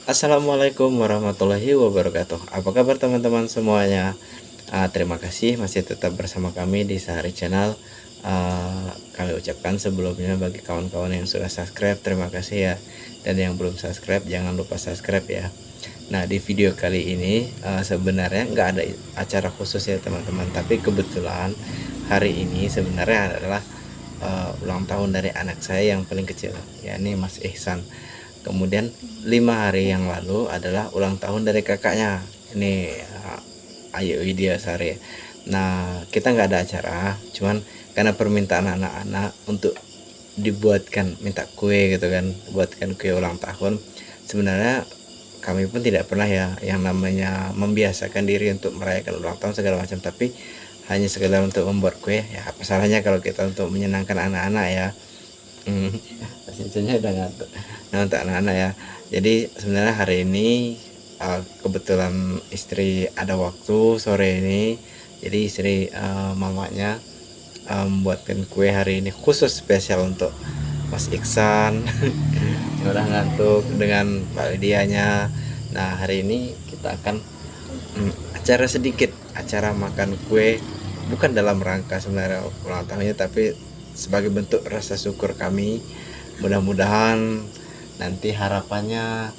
Assalamualaikum warahmatullahi wabarakatuh. Apa kabar teman-teman semuanya? Terima kasih masih tetap bersama kami di Sehari Channel. Kami ucapkan sebelumnya bagi kawan-kawan yang sudah subscribe, terima kasih ya. Dan yang belum subscribe, jangan lupa subscribe ya. Nah, di video kali ini sebenarnya nggak ada acara khusus ya teman-teman. Tapi kebetulan hari ini sebenarnya adalah ulang tahun dari anak saya yang paling kecil, yakni Mas Ihsan. Kemudian 5 hari yang lalu adalah ulang tahun dari kakaknya, ini Ayu Widya Sari. Nah, kita nggak ada acara, cuman karena permintaan anak-anak untuk dibuatkan, minta kue gitu kan, buatkan kue ulang tahun. Sebenarnya kami pun tidak pernah ya yang namanya membiasakan diri untuk merayakan ulang tahun segala macam, tapi hanya sekedar untuk membuat kue. Ya apa salahnya kalau kita untuk menyenangkan anak-anak ya. Pastinya udah ngantuk. Nah, untuk anak-anak ya, jadi sebenarnya hari ini kebetulan istri ada waktu sore ini, jadi istri mamanya membuatkan kue hari ini khusus spesial untuk Mas Iksan yang udah ngantuk dengan Mbak Widianya. Nah, hari ini kita akan acara sedikit, acara makan kue, bukan dalam rangka sebenarnya ulang tahunnya, tapi sebagai bentuk rasa syukur kami. Mudah-mudahan nanti harapannya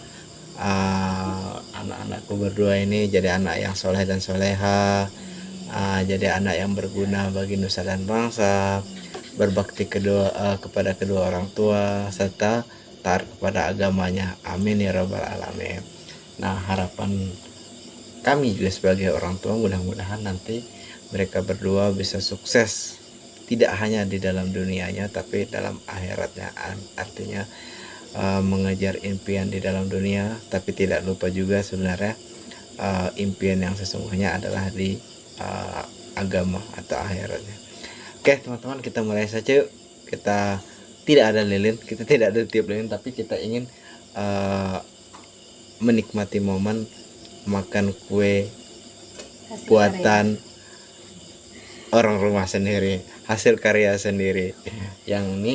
anak-anakku berdua ini jadi anak yang soleh dan soleha, jadi anak yang berguna bagi nusa dan bangsa, berbakti kepada kedua orang tua, serta taat kepada agamanya. Amin ya rabbal alamin. Nah, harapan kami juga sebagai orang tua, mudah-mudahan nanti mereka berdua bisa sukses, tidak hanya di dalam dunianya tapi dalam akhiratnya. Artinya mengejar impian di dalam dunia, tapi tidak lupa juga sebenarnya impian yang sesungguhnya adalah di agama atau akhiratnya. Oke teman-teman, kita mulai saja yuk. Kita tidak ada lilin, kita tidak ada tiup lilin, tapi kita ingin menikmati momen makan kue buatan orang rumah sendiri, hasil karya sendiri. Yang ini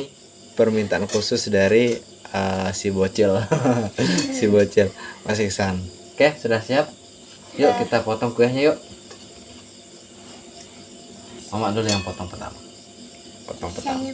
permintaan khusus dari si bocil si bocil Mas Iksan. Oke, sudah siap? Yuk kita potong kuenya yuk. Mama dulu yang potong pertama. Potong pertama.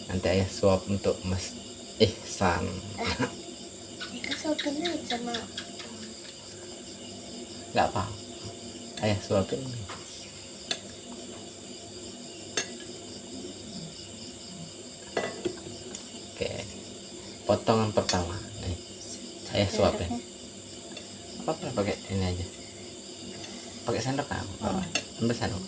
Nanti ayah suap untuk Mas Ihsan. Nggak apa, ayah suapin. Oke, potongan pertama nih ayah suapin. Apa pakai ini aja, pakai sendok kan? Ambil sendok.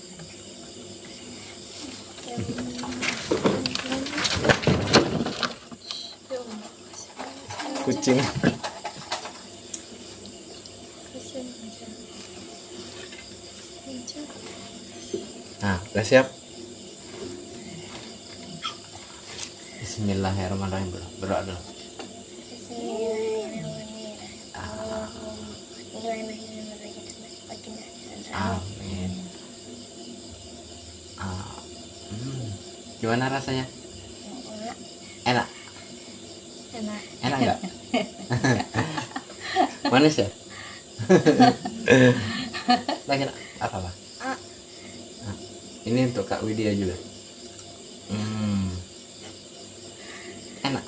Kucing. Nah, udah siap? Bismillahirrahmanirrahim. Berdoa dulu. Amin. Gimana rasanya? Enak? Enak nggak? Manis ya? Lagi apa? Ini untuk Kak Widya juga. Enak.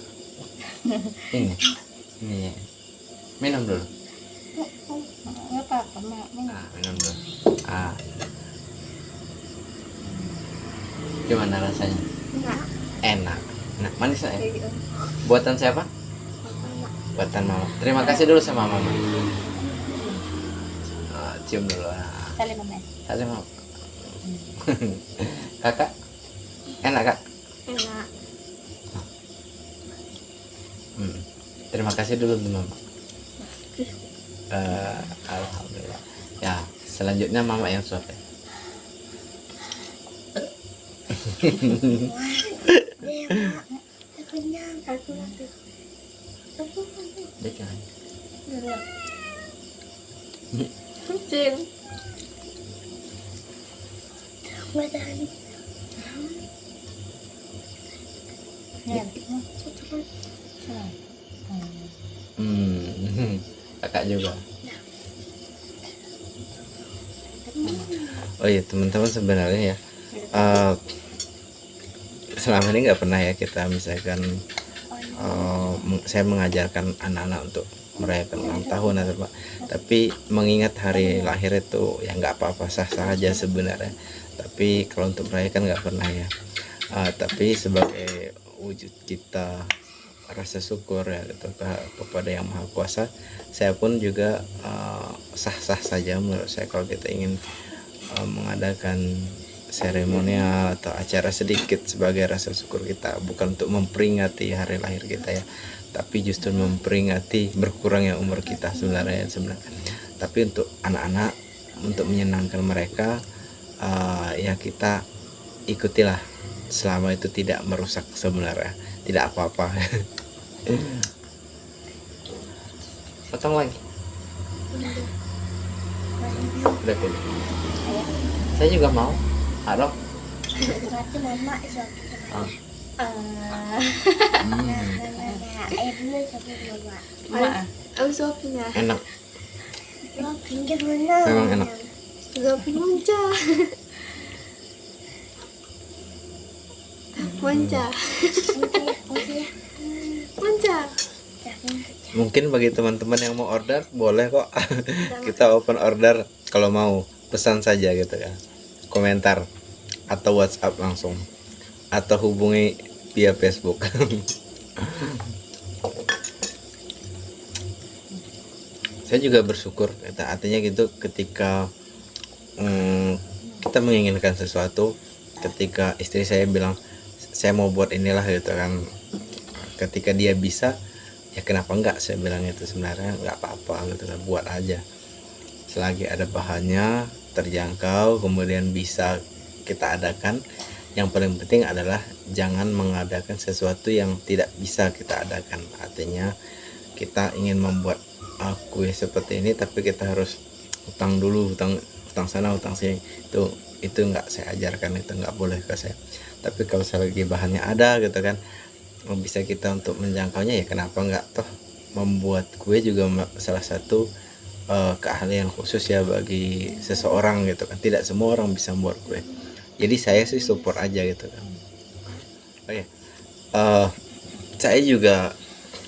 Ini ya. Minum dulu. Nggak apa-apa, Minum dulu. Gimana rasanya? Enak. Nah, manis ya? Buatan siapa? Buatan mama. Terima kasih dulu sama mama. Cium dulu. Salim mama. Salim mama. Kakak, enak kak? Enak. Terima kasih dulu mama. Alhamdulillah. Ya, selanjutnya mama yang suapin. Dia jangan. Cim. Ya. Kakak juga. Oh iya teman-teman, sebenarnya ya selama ini nggak pernah ya kita misalkan saya mengajarkan anak-anak untuk merayakan ulang tahun atau apa, tapi mengingat hari lahir itu ya nggak apa-apa, sah-sah aja sebenarnya, tapi kalau untuk merayakan nggak pernah ya. Tapi sebagai wujud kita rasa syukur ya gitu, kepada yang maha kuasa, saya pun juga sah-sah saja menurut saya kalau kita ingin mengadakan seremonial atau acara sedikit sebagai rasa syukur kita, bukan untuk memperingati hari lahir kita ya, tapi justru memperingati berkurangnya umur kita sebenarnya. Tapi untuk anak-anak, untuk menyenangkan mereka, ya kita ikutilah selama itu tidak merusak, sebenarnya tidak apa-apa. Potong lagi udah pilih. Saya juga mau harap. Aku suapin ya. Enak, memang enak. Suapin manja. Manja. Manja. Mungkin bagi teman-teman yang mau order boleh kok. Kita open order, kalau mau pesan saja gitu ya, komentar atau WhatsApp langsung, atau hubungi via Facebook. Saya juga bersyukur, artinya gitu, ketika kita menginginkan sesuatu, ketika istri saya bilang saya mau buat inilah gitu kan, ketika dia bisa, ya kenapa enggak, saya bilang itu sebenarnya nggak apa-apa gitu kan, buat aja selagi ada bahannya terjangkau, kemudian bisa kita adakan. Yang paling penting adalah jangan mengadakan sesuatu yang tidak bisa kita adakan. Artinya kita ingin membuat kue seperti ini, tapi kita harus utang dulu, utang sana, utang sini, itu nggak saya ajarkan, itu nggak boleh ke saya. Tapi kalau selagi bahannya ada gitu kan, bisa kita untuk menjangkaunya, ya kenapa nggak, toh membuat kue juga salah satu keahlian khusus ya bagi seseorang gitu kan, tidak semua orang bisa membuat kue. Jadi saya sih support aja gitu kan. Oh ya, saya juga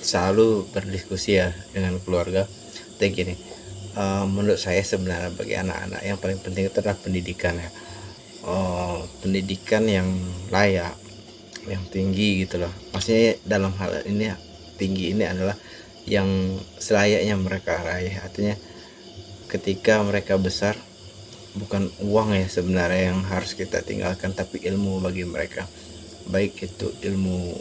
selalu berdiskusi ya dengan keluarga. Tapi gini, menurut saya sebenarnya bagi anak-anak yang paling penting itu adalah pendidikan ya. Pendidikan yang layak, yang tinggi gitu loh. Maksudnya dalam hal ini, tinggi ini adalah yang selayaknya mereka raih. Artinya ketika mereka besar, bukan uang ya sebenarnya yang harus kita tinggalkan, tapi ilmu bagi mereka, baik itu ilmu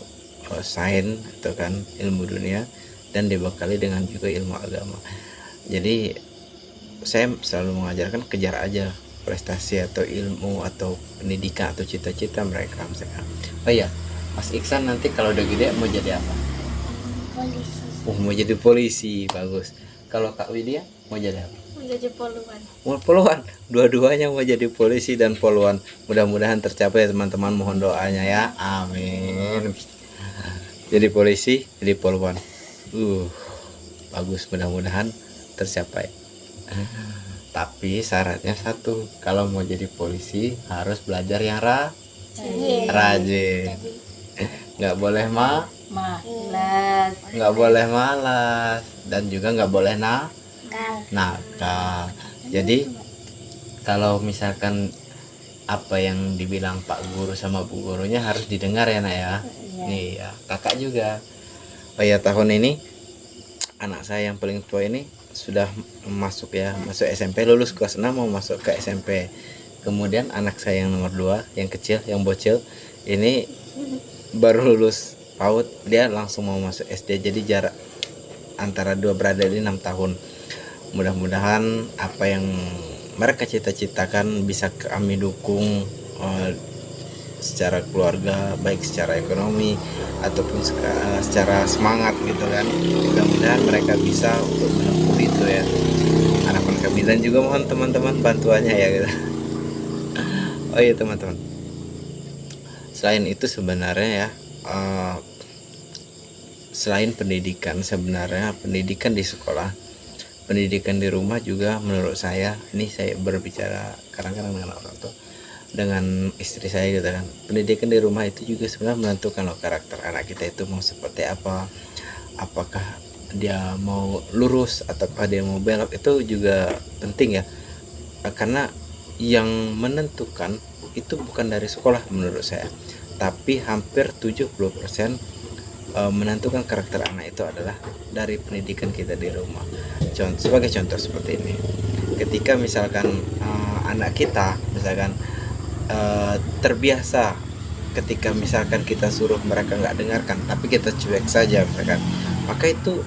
sains atau kan ilmu dunia, dan dibekali dengan juga ilmu agama. Jadi saya selalu mengajarkan, kejar aja prestasi atau ilmu atau pendidikan atau cita-cita mereka misalkan. Oh iya, Mas Iksan nanti kalau udah gede mau jadi apa? Polisi. Mau jadi polisi, bagus. Kalau Kak Widya mau jadi apa? Mau jadi poluan. Mau poluan, dua-duanya mau jadi polisi dan poluan. Mudah-mudahan tercapai teman-teman, mohon doanya ya, amin. Jadi polisi, jadi poluan, bagus, mudah-mudahan tercapai. Tapi syaratnya satu, kalau mau jadi polisi harus belajar yang rajin. Nggak boleh Malas. nggak boleh malas, dan juga nggak boleh nakal. Jadi kalau misalkan apa yang dibilang Pak Guru sama Bu Gurunya harus didengar ya Nak ya. Nih ya, kakak juga. Oh ya, tahun ini anak saya yang paling tua ini sudah masuk SMP, lulus kelas 6 mau masuk ke SMP. Kemudian anak saya yang nomor 2, yang kecil, yang bocil ini baru lulus PAUD, dia langsung mau masuk SD. Jadi jarak antara dua berada di 6 tahun. Mudah-mudahan apa yang mereka cita-citakan bisa kami dukung secara keluarga, baik secara ekonomi ataupun secara semangat gitu kan. Mudah-mudahan mereka bisa untuk menempuh itu ya. Harapan kami ini, dan juga mohon teman-teman bantuannya ya gitu. Oh iya teman-teman, selain itu sebenarnya ya, selain pendidikan, sebenarnya pendidikan di sekolah, pendidikan di rumah juga menurut saya, ini saya berbicara kadang-kadang dengan orang tua, dengan istri saya gitu kan, pendidikan di rumah itu juga sebenarnya menentukan loh karakter anak kita itu mau seperti apa, apakah dia mau lurus ataukah dia mau belok, itu juga penting ya. Karena yang menentukan itu bukan dari sekolah menurut saya, tapi hampir 70% menentukan karakter anak itu adalah dari pendidikan kita di rumah. Sebagai contoh seperti ini, ketika misalkan anak kita misalkan terbiasa, ketika misalkan kita suruh mereka nggak dengarkan tapi kita cuek saja misalkan, maka itu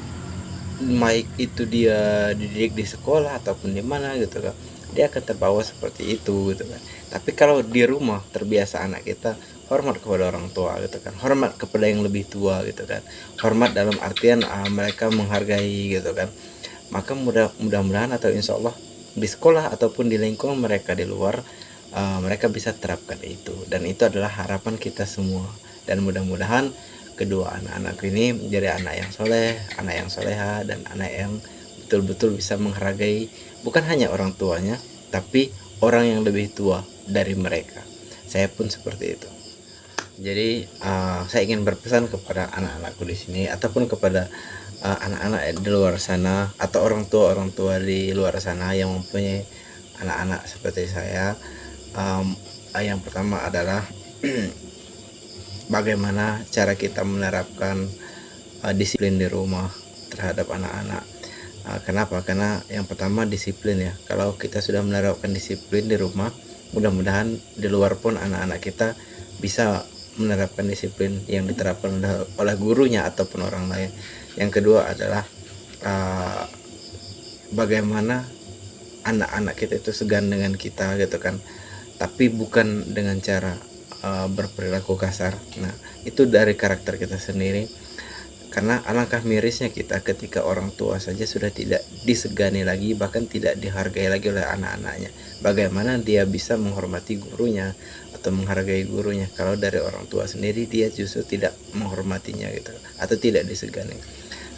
baik itu dia dididik di sekolah ataupun di mana gitu kan, dia akan terbawa seperti itu gitu kan. Tapi kalau di rumah terbiasa anak kita hormat kepada orang tua gitu kan, hormat kepada yang lebih tua gitu kan, hormat dalam artian mereka menghargai gitu kan, maka mudah-mudahan atau insya Allah di sekolah ataupun di lingkungan mereka di luar, mereka bisa terapkan itu, dan itu adalah harapan kita semua. Dan mudah-mudahan kedua anak-anak ini menjadi anak yang soleh, anak yang soleha, dan anak yang betul-betul bisa menghargai bukan hanya orang tuanya, tapi orang yang lebih tua dari mereka. Saya pun seperti itu. Jadi saya ingin berpesan kepada anak-anakku di sini ataupun kepada anak-anak di luar sana atau orang tua di luar sana yang mempunyai anak-anak seperti saya. Yang pertama adalah bagaimana cara kita menerapkan disiplin di rumah terhadap anak-anak. Kenapa? Karena yang pertama disiplin ya. Kalau kita sudah menerapkan disiplin di rumah, mudah-mudahan di luar pun anak-anak kita bisa menerapkan disiplin yang diterapkan oleh gurunya ataupun orang lain. Yang kedua adalah bagaimana anak-anak kita itu segan dengan kita gitu kan, tapi bukan dengan cara berperilaku kasar. Nah, itu dari karakter kita sendiri. Karena alangkah mirisnya kita ketika orang tua saja sudah tidak disegani lagi, bahkan tidak dihargai lagi oleh anak-anaknya. Bagaimana dia bisa menghormati gurunya atau menghargai gurunya kalau dari orang tua sendiri dia justru tidak menghormatinya gitu, atau tidak disegani.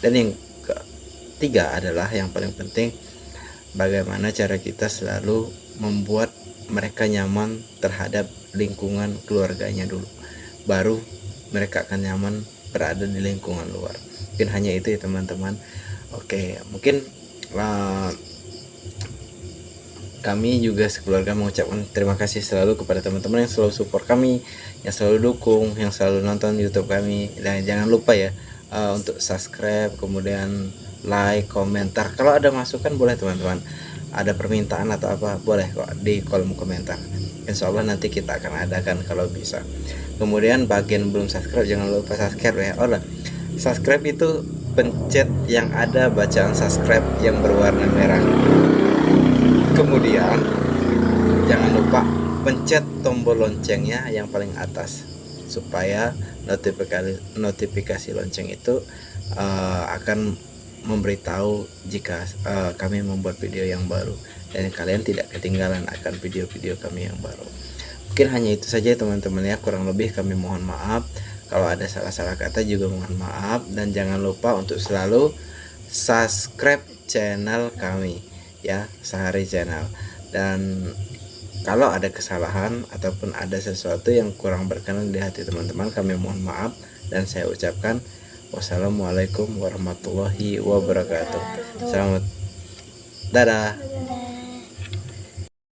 Dan yang ketiga adalah yang paling penting, bagaimana cara kita selalu membuat mereka nyaman terhadap lingkungan keluarganya dulu, baru mereka akan nyaman berada di lingkungan luar. Mungkin hanya itu ya teman-teman. Oke, mungkin kami juga sekeluarga mengucapkan terima kasih selalu kepada teman-teman yang selalu support kami, yang selalu dukung, yang selalu nonton YouTube kami. Dan jangan lupa ya untuk subscribe, kemudian like, komentar. Kalau ada masukan boleh teman-teman, ada permintaan atau apa boleh kok di kolom komentar. Insya Allah nanti kita akan adakan kalau bisa. Kemudian bagian belum subscribe jangan lupa subscribe ya. Subscribe itu pencet yang ada bacaan subscribe yang berwarna merah. Kemudian jangan lupa pencet tombol loncengnya yang paling atas supaya notifikasi lonceng itu akan memberitahu jika kami membuat video yang baru, dan kalian tidak ketinggalan akan video-video kami yang baru. Mungkin hanya itu saja teman-teman ya, kurang lebih kami mohon maaf. Kalau ada salah-salah kata juga mohon maaf, dan jangan lupa untuk selalu subscribe channel kami ya, Sehari Channel. Dan kalau ada kesalahan ataupun ada sesuatu yang kurang berkenan di hati teman-teman, kami mohon maaf, dan saya ucapkan wassalamualaikum warahmatullahi wabarakatuh. Selamat dadah.